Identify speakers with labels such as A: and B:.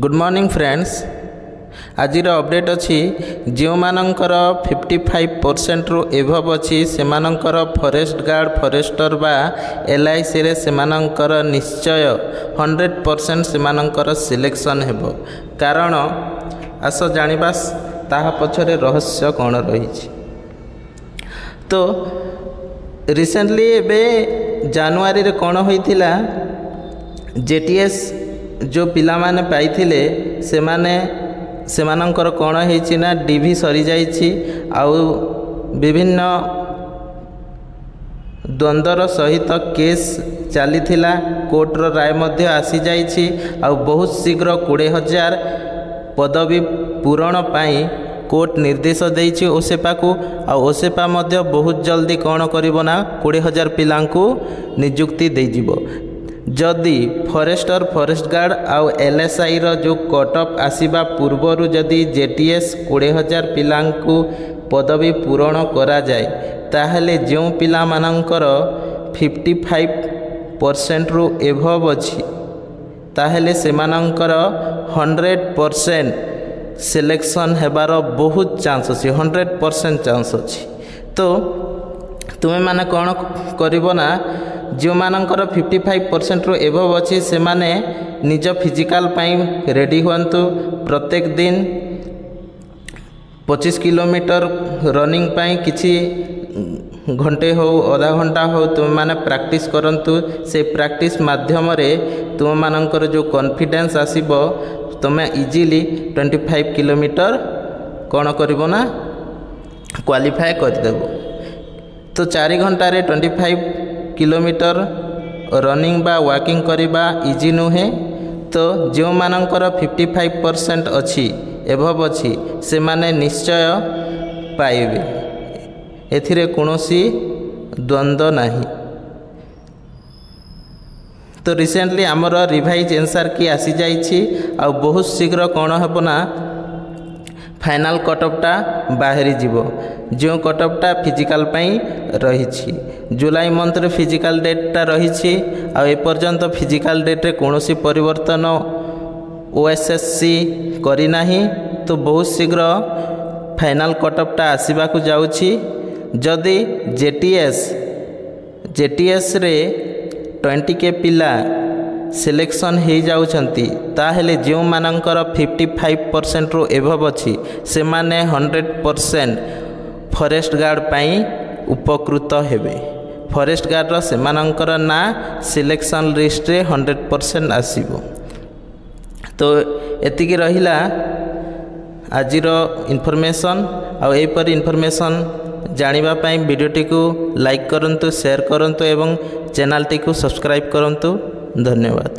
A: Good morning friends. आज update अच्छी जो मानकर 55% रु एभव अच्छी से फॉरेस्ट गार्ड फॉरेस्टर बा LIC रे सेमानंकर निश्चय 100% सेमानंकर सिलेक्शन हेबो। कारण आस जानिबा ताहा पछरे रहस्य कौन रही। तो रिसेंटली एबे जनवरी रे कौन होइथिला JTS जो पिला माने पाइथिले सेमानंकर कौन होइछि ना DV सरी जाइछि आउ विभिन्न द्वंद्वर सहित केस चली कोर्टर राय मध्य आसी जाइछि आउ बहुत शीघ्र 20,000 पदवी पूरण पाई कोर्ट निर्देश देइछि ओसेपा को। आ ओसेपा मध्य बहुत जल्दी कौन करिवो ना 20,000 पिलांकु नियुक्ति देइजिवो। जदि फॉरेस्टर फॉरेस्ट गार्ड आउ LSI रो जो कटअप आसीबा पूर्वरु जदि JTS 20,000 पिलांकु पदवी पूरण करा जाए ताहले जो पिला मानंकर 55% रु एभव अछि ताहले सेमानंकर 100% सिलेक्शन हेबार बहुत चांस अछि, 100% चांस अछि। तो तुमे माने कौन करिवो ना जो मानंकर 55% रु एभव अछि से माने निज फिजिकल पाई रेडी हुअन्तु। प्रत्येक दिन 25 किलोमीटर रनिंग पाई किछि घंटे हो आधा घंटा हो तुम माने प्रैक्टिस करंतु। से प्रैक्टिस माध्यम रे तुम मानंकर जो कॉन्फिडेंस आसीबो तुमे इजीली 25 किलोमीटर कौन करिवो ना क्वालिफाई कर देबो। तो 4 घंटा रे 25 किलोमीटर रनिंग बा वॉकिंग करिबा इजी नुहे। तो जो मानंकर 55% अच्छी एभव अच्छी से माने निश्चय पाइबे, एथिरे कोनोसी द्वंद्व नहीं। तो रिसेंटली आमर रिवाइज आंसर की आसी जाइछि आ बहुत शीघ्र कौन हेबो ना फाइनल कटअपटा बाहरी जीवो। जो कटअपटा फिजिकल पाई रही जुलाई मंथ रे फिजिकल डेटटा रही आ एपर्यंत फिजिकल डेट रे कोनोसी परिवर्तन OSSC करी नाही। तो बहुत शीघ्र फाइनल कटअपटा आसीबा को जाउछि। जदि JTS रे 20 के पिला सिलेक्शन हो जाउछंती ताहेले जो मानंकर 55% रु एभव अछि से माने 100% फॉरेस्ट गार्ड पाई उपकृत हेबे। फॉरेस्ट गार्ड रो सेमानंकर ना सिलेक्शन लिस्ट रे 100% आसीबो। तो एतिकी रहिला आजिर इनफॉरमेशन। आ एपरि इनफॉरमेशन जानिबा पाई वीडियोटी को लाइक करंतु, शेयर करंतु एवं चैनल टी को सब्सक्राइब करंतु। धन्यवाद।